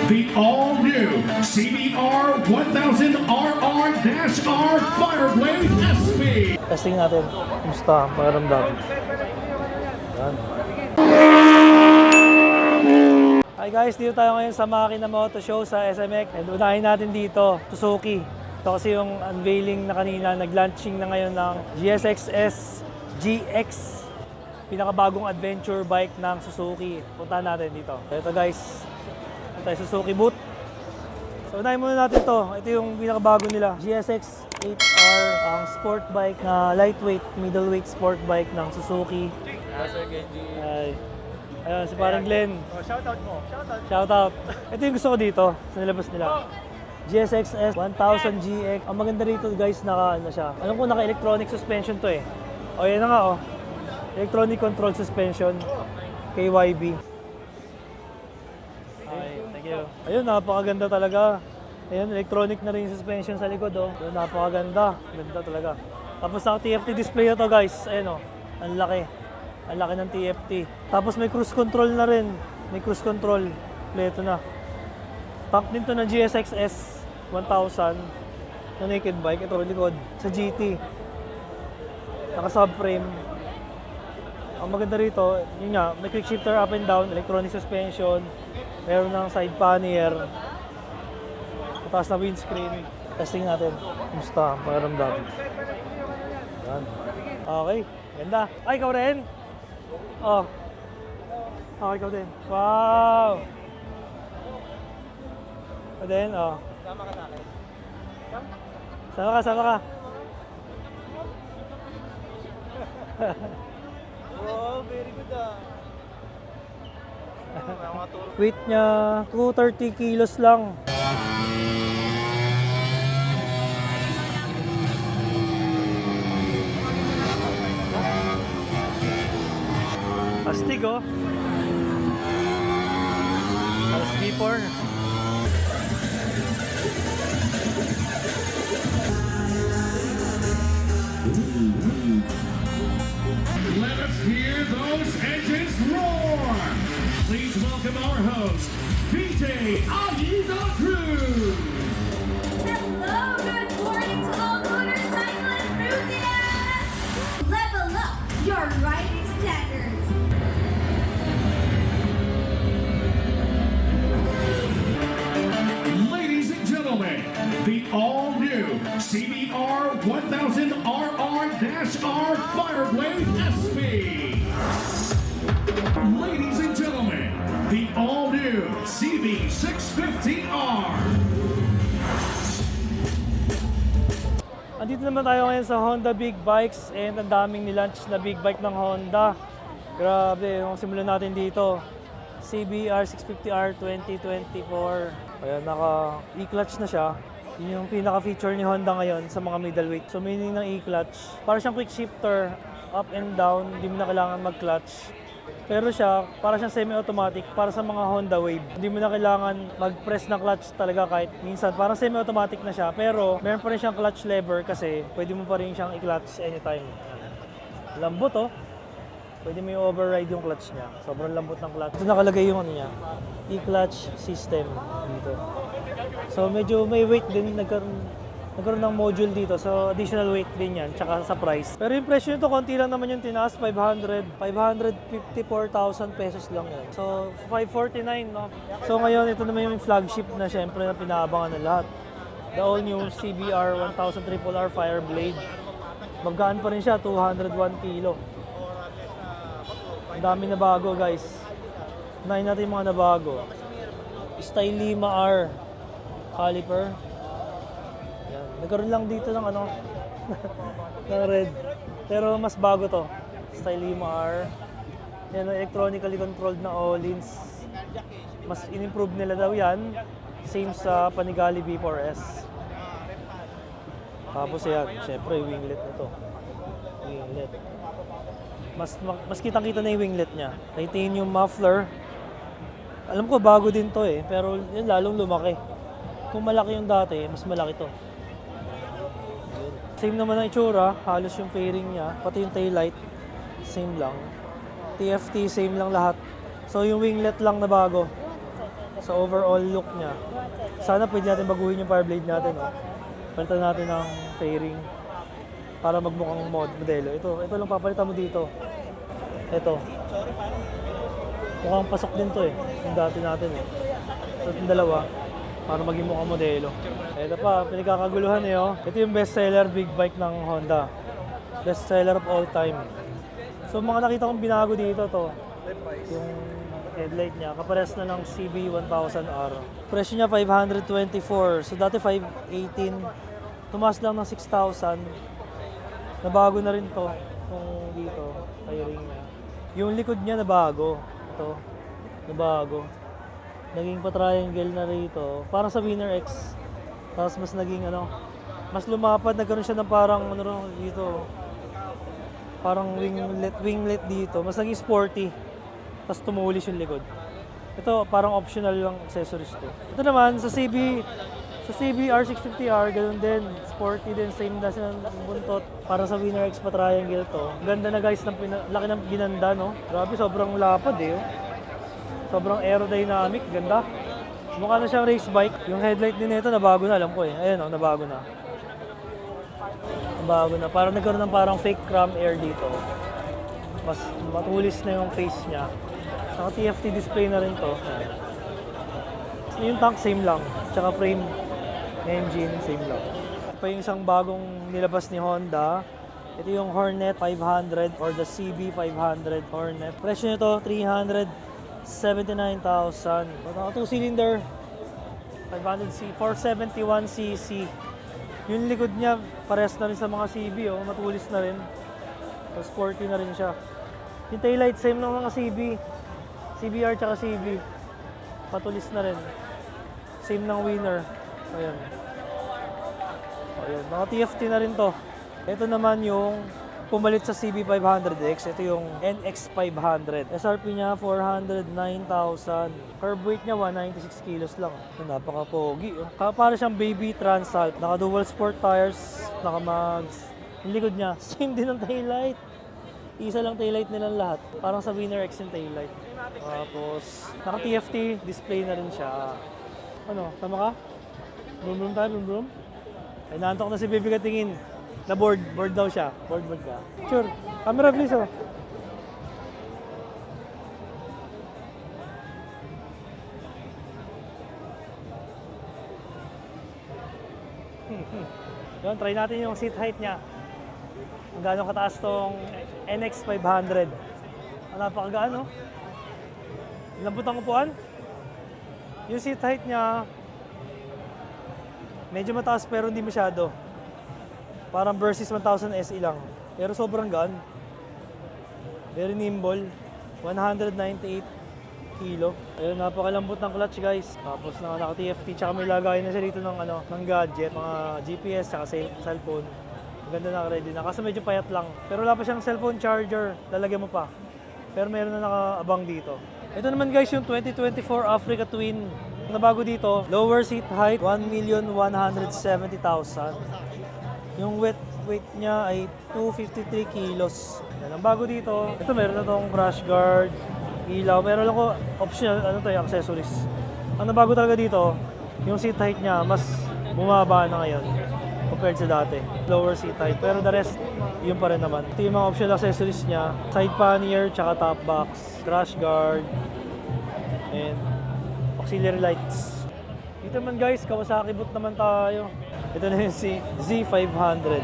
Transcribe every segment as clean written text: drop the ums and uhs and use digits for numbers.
the all-new CBR 1000RR-R Fireblade SP. Testing natin. Kumusta? Pakiramdam. Yan. Hi guys, dito tayo ngayon sa Makina Moto Show sa SMX. And unahin natin dito, Suzuki. Ito kasi yung unveiling na kanina, nag-launching na ngayon ng GSX-S GX. Pinakabagong adventure bike ng Suzuki. Puntahan natin dito. Ito guys, ito tayo Suzuki booth. So unahin muna natin to. Ito yung pinakabago nila, GSX 8R, ang sport bike na lightweight, middleweight sport bike ng Suzuki. Sir Genji. Ayun, si parang Glenn. Oh, shoutout mo. Shoutout. Shoutout. Ito yung gusto ko dito sa nilabas nila. GSX-S 1000 GX. Ang maganda rito guys, ano siya. Alam ko naka-electronic suspension to eh. O yan na nga oh. Electronic control suspension. KYB. Ay, thank you. Ayun, napakaganda talaga. Ayun, electronic na rin yung suspension sa likod oh. Ayun, napakaganda. Ganda talaga. Tapos naka-TFT display na to guys. Ayun oh. Ang laki. Ang laki ng TFT. Tapos may cruise control na rin. May cruise control. Pleto na. Tank din to ng GSX-S 1000 na naked bike. Ito likod. Sa GT. Naka-subframe. Ang maganda rito, yun nga, may quick shifter up and down, electronic suspension. Meron ng side pannier. Mataas na windscreen. Testing natin. Kumusta? Pakiramdam. Yan. Okay. Ganda. Ay, ikaw rin. Oh. Okay, ikaw din. Wow! Ikaw din, oh. Sama ka sa akin. Sama ka. Wow, very good Weight niya, 230 kilos lang. Astig oh. Alas before. Let us hear those engines roar. Please welcome our host, VJ Aguila Cruz. Hello, good morning to all motorcycle enthusiasts! Level up your riding standards. Ladies and gentlemen, the all-new CBR 1000RR-R Fireblade SP. Ladies and gentlemen, the all-new CB650R. Andito naman tayo ngayon sa Honda Big Bikes and ang daming nilaunch na big bike ng Honda. Grabe, yung simulan natin dito. CBR 650R 2024. Ayan, naka e-clutch na siya. Yun yung pinaka-feature ni Honda ngayon sa mga middleweight. So meaning ng e-clutch, para siyang quick shifter, up and down, hindi mo na kailangan mag-clutch. Pero siya, para siyang semi-automatic para sa mga Honda Wave. Hindi mo na kailangan mag-press ng clutch talaga kahit minsan. Parang semi-automatic na siya, pero meron pa rin siyang clutch lever kasi pwede mo pa rin siyang i-clutch anytime. Lambot oh. Pwede mo yung override yung clutch niya. Sobrang lambot ng clutch. Ito nakalagay yung ano niya, e-clutch system dito. So medyo may weight din, nagkaroon ng module dito. So additional weight din yan, tsaka sa price. Pero yung presyo nito, konti lang naman yung tinaas, 554,000 pesos lang yun. So 549 no? So ngayon, ito naman yung flagship na syempre na pinaabangan ng lahat. The all new CBR 1000 RRR Fireblade. Maggaan pa rin siya, 201 kilo. Ang dami na bago guys. Unahin natin yung mga nabago. Stylima R caliper. Yan. Nagkaroon lang dito ng ano ng red. Pero mas bago to. Stylima R. Yan, electronically controlled na Öhlins. Mas in-improve nila daw yan. Same sa Panigale V4S. Tapos yan, syempre winglet na to. Winglet. Mas kitang-kita na yung winglet niya. Titanium muffler. Alam ko bago din to eh, pero yun lalong lumaki. Kung malaki yung dati, mas malaki to. Same naman ang itsura, halos yung fairing niya, pati yung taillight, same lang. TFT, same lang lahat. So yung winglet lang na bago. sa overall look niya. Sana pwede natin baguhin yung Fireblade natin, no? Palitan natin ng fairing para magmukhang modelo. Ito lang papalitan mo dito. Ito. Mukhang pasok din to eh. Yung dati natin eh. So, yung dalawa para maging mukhang modelo. Ito pa, pinagkakaguluhan eh, oh. Ito yung bestseller big bike ng Honda. Bestseller of all time. So, mga nakita kong binago dito to. Yung headlight niya, kapares na ng CB1000R. Presyo niya 524. So, dati 518. Tumaas lang ng 6,000. Nabago na rin to. Kung dito, wiring niya. Yung likod niya nabago. Ito, nabago. Naging pa-triangle na rito. Parang sa Winner X. Tapos mas naging mas lumapad. Nagkaroon siya ng parang dito. Parang winglet dito. Mas naging sporty. Tapos tumulis yung likod. Ito, parang optional lang accessories to. Ito naman, sa CBR650R, ganun din. Sporty din, same na siya ng buntot. Para sa Winner X pa-triangle to. Ganda na guys, laki ng ginanda, no? Grabe, sobrang lapad eh. Sobrang aerodynamic, ganda. Mukha na siyang race bike. Yung headlight din nito, nabago na, alam ko eh. Ayan nabago na. Nabago na. Parang nagkaroon ng parang fake cram air dito. Mas matulis na yung face niya. Saka TFT display na rin to. Yung tank, same lang. Tsaka frame, engine, same lang. Ito pa yung isang bagong nilabas ni Honda. Ito yung Hornet 500 or the CB 500 Hornet. Presyo nito, 379,000. 2-cylinder, 500cc, 471cc. Yung likod niya, pares na rin sa mga CB. Oh. Matulis na rin. So, sporty na rin siya. Yung taillight, same ng mga CB. CBR tsaka CB. Patulis na rin. Same ng Winner. Ayan. Ayan. Mga TFT na rin to. Ito naman yung pumalit sa CB500X. Ito yung NX500. SRP niya 409,000. Curb weight niya 196 kilos lang. Napaka-pogi. Para siyang baby Transalt. Naka dual sport tires. Naka mags. Yung likod niya, same din ng taillight. Isa lang taillight nilang lahat. Parang sa Winner X yung taillight. Tapos, naka TFT display na rin siya. Ano, tama ka? Boom boom tayo, boom boom. Ay, naantok na si Baby Katingin. Na board daw siya. Board ka. Sure. Camera please, oh. Yun, try natin yung seat height niya. Kung gaano kataas tong NX500. Napakagaan, no? Lambot ang upuan. Yung seat height niya, medyo mataas pero hindi masyado. Parang Versys 1000 SE lang. Pero sobrang gaan. Very nimble. 198 kilo. Ayun, napakalambot ng clutch guys. Tapos naka-TFT, tsaka may lagay na siya dito ng gadget, mga GPS, tsaka cellphone. Maganda na, ready na. Kasi medyo payat lang. Pero wala pa siyang cellphone charger. Lalagyan mo pa. Pero meron na nakaabang dito. Ito naman guys yung 2024 Africa Twin. Nabago dito, lower seat height, 1,170,000. Yung weight niya ay 253 kilos. Yan, ang bago dito, ito meron na tong crash guard, ilaw. Meron lang ko optional, yung accessories. Ang nabago talaga dito, yung seat height niya, mas bumaba na ngayon compared sa dati. Lower seat height. Pero the rest, yun pa rin naman. Ito yung mga optional accessories niya. Side pannier, tsaka top box, crash guard, and auxiliary lights. Dito naman guys, Kawasaki boot naman tayo. Ito na yung si Z500.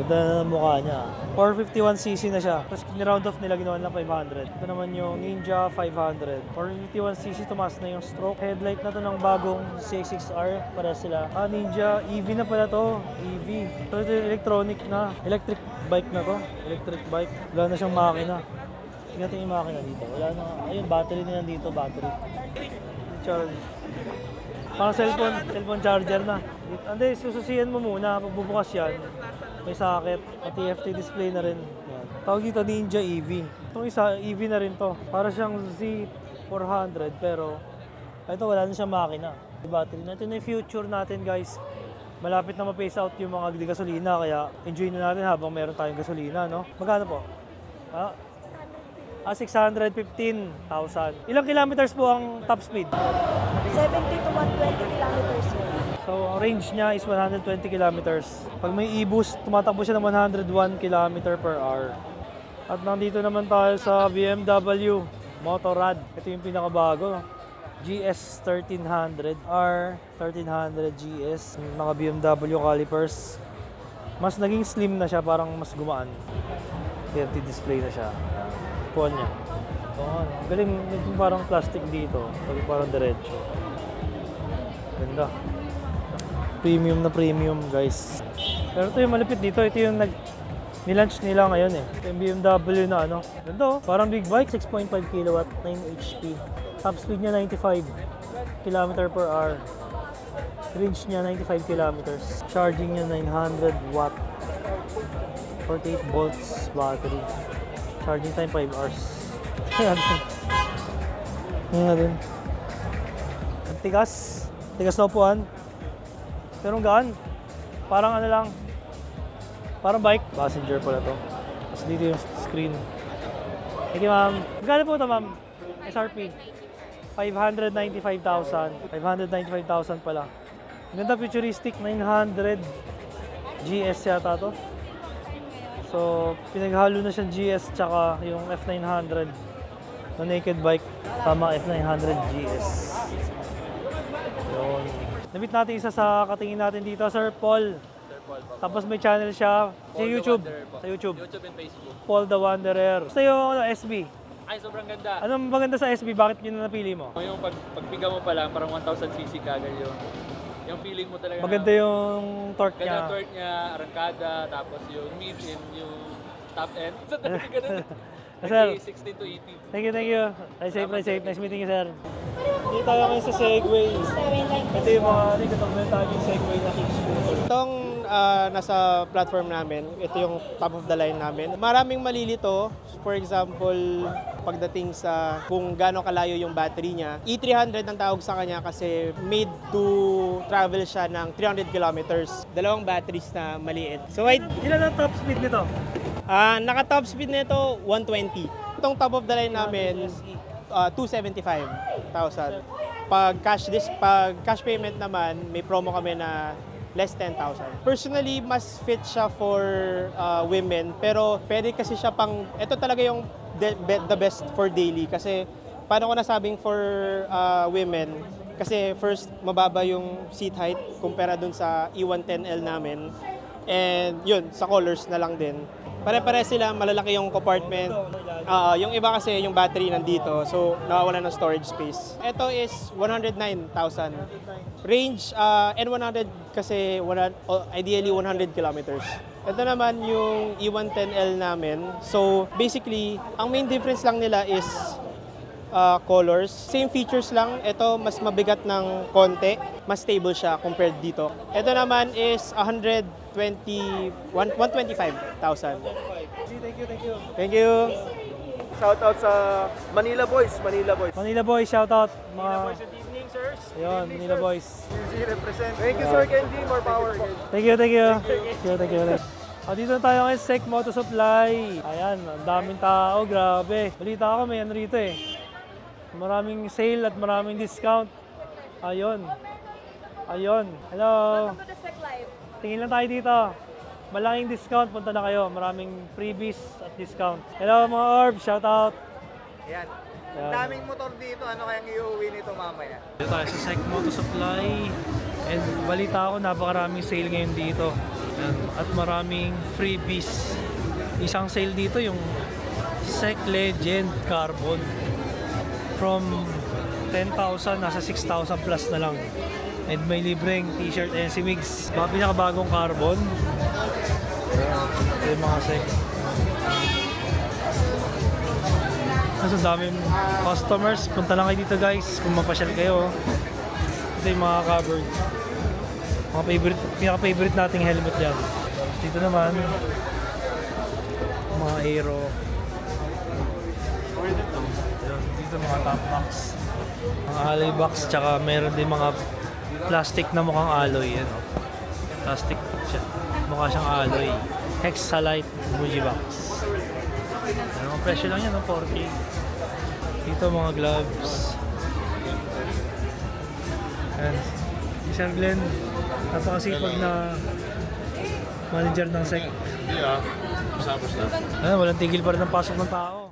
Ganda na ng mukha niya. 451cc na siya. Tapos ni-round off nila, ginawa lang 500. Ito naman yung Ninja 500. 451cc, tumaas na yung stroke. Headlight na to ng bagong CX-6R. Para sila. Ninja, EV na pala to. EV. Ito yung electronic na. Electric bike na to. Electric bike. Wala na siyang makina. Tingnan natin yung makina dito. Wala na. Ayun, battery na yan dito. Battery. Charge. Parang cellphone charger na. Hindi, sususiyan mo muna. Pag bubukas yan, may socket. At TFT display na rin. Yan. Tawag dito Ninja EV. Itong isa, EV na rin to. Para siyang Z400 pero ito wala na siyang makina. Battery na. Ito na yung future natin guys. Malapit na ma-phase out yung mga gasolina kaya enjoy na natin habang meron tayong gasolina, no? Magkano po? 615,000. Ilang kilometers po ang top speed? 70 to 120 kilometers sir. So, ang range niya is 120 kilometers. Pag may e-boost, tumatakbo siya ng 101 km per hour. At nandito naman tayo sa BMW Motorrad. Ito yung pinakabago. GS 1300 R 1300 GS. Naka BMW calipers. Mas naging slim na siya, parang mas gumaan. TFT display na siya. Puan niya. Oh, galing, naging parang plastic dito. Pag parang diretso. Ganda. Premium na premium, guys. Pero ito yung malapit dito. Ito yung nilaunch nila ngayon eh. Ito yung BMW na ano. Ganda oh. Parang big bike. 6.5 kW, 9 HP. Top speed niya 95 km per hour. Range niya 95 kilometers. Charging niya 900 watt. 48 volts battery. Charging time 5 hours. Yan natin. Tigas. Tigas na upuan. Pero ang gaan. Parang ano lang. Parang bike. Passenger pala to. Tapos dito yung screen. Thank you, ma'am. Magkano po ito, ma'am? SRP. 595,000. 595,000 pala. Ganda, futuristic. 900 GS yata to. So, pinaghalo na siyang GS tsaka yung F900 na naked bike. Tama, F900 GS. Yun. Nabit natin isa sa katingin natin dito, Sir Paul. Tapos may channel siya sa YouTube. Sa YouTube. YouTube and Facebook. Paul the Wanderer. Gusto yung ano, SB. Ay, sobrang ganda. Anong maganda sa SB? Bakit yun na napili mo? Yung pagpiga mo pa lang, parang 1,000cc kagad yung feeling mo talaga. Maganda yung torque Ganda niya. torque niya, arangkada, tapos yung mid-end, yung top end. So, talaga ganun. Sir. 16 to 80. Thank you, thank you. Ride safe, ride safe. Nice meeting you, sir. Dito tayo ngayon sa Segway. Ito yung mga katulad tayo yung Segway na kick scooter. Itong nasa platform namin, ito yung top of the line namin. Maraming malilito. For example, pagdating sa kung gaano kalayo yung battery niya. E300 ang tawag sa kanya kasi made to travel siya ng 300 kilometers. Dalawang batteries na maliit. So, Ilan ang top speed nito? naka-top speed nito, 120. Itong top of the line namin, 275,000. Pag cash payment naman, may promo kami na less 10,000. Personally, mas fit siya for women, pero pwede kasi siya pang, ito talaga yung the best for daily kasi paano ko nasabing for women, kasi first, mababa yung seat height kumpara dun sa E110L namin. And yun, sa colors na lang din. Pare-pare sila, malalaki yung compartment. Yung iba kasi yung battery nandito, so nawawala ng storage space. Ito is 109,000. Range, N100 kasi ideally 100 kilometers. Ito naman yung E110L namin. So basically, ang main difference lang nila is colors. Same features lang. Ito mas mabigat ng konti. Mas stable siya compared dito. Ito naman is 125,000. Thank you, thank you. Thank you. Shout out sa Manila Boys, Manila Boys. Manila Boys, shout out. Mga... Good evening, sirs. Ayun, Manila Boys. UZ represent. Thank you, Sir Kenji. More power. Thank you, thank you. Thank you. Dito na tayo ngayon, Sec Moto Supply. Ayan, ang daming tao, grabe. Balita ako, may ano rito eh. Maraming sale at maraming discount. Ayun. Ayun. Hello. Welcome to the Sec Live. Tingin lang tayo dito. Malaking discount, punta na kayo. Maraming freebies at discount. Hello mga Orb, shout out. Yan. Yan. Ang daming motor dito. Ano kayang iuwi nito mamaya? Dito tayo sa Sec Moto Supply. And balita ako, napakaraming sale ngayon dito. Ayan. At maraming freebies. Isang sale dito yung Sec Legend Carbon. From 10,000, nasa 6,000 plus na lang. And may libreng t-shirt and si Migs. Mga pinakabagong carbon. Ito yung mga Sec. Mas ang daming customers. Punta lang kayo dito guys kung mapasyal kayo. Ito yung mga covered. Mga pinaka-favorite nating helmet yan. Dito naman, mga aero. Dito mga top box. Mga alloy box, tsaka meron din mga plastic na mukhang alloy. Yan, oh. Plastic siya. Mukha siyang alloy. Hexalite Muji box. Ano, ang presyo lang yan, no? 4K. Dito mga gloves. Ayan. Si Sir Glenn, napakasipag na manager ng SEC. Hindi ah. Basta-basta. Ayan, walang tigil pa rin ang pasok ng tao.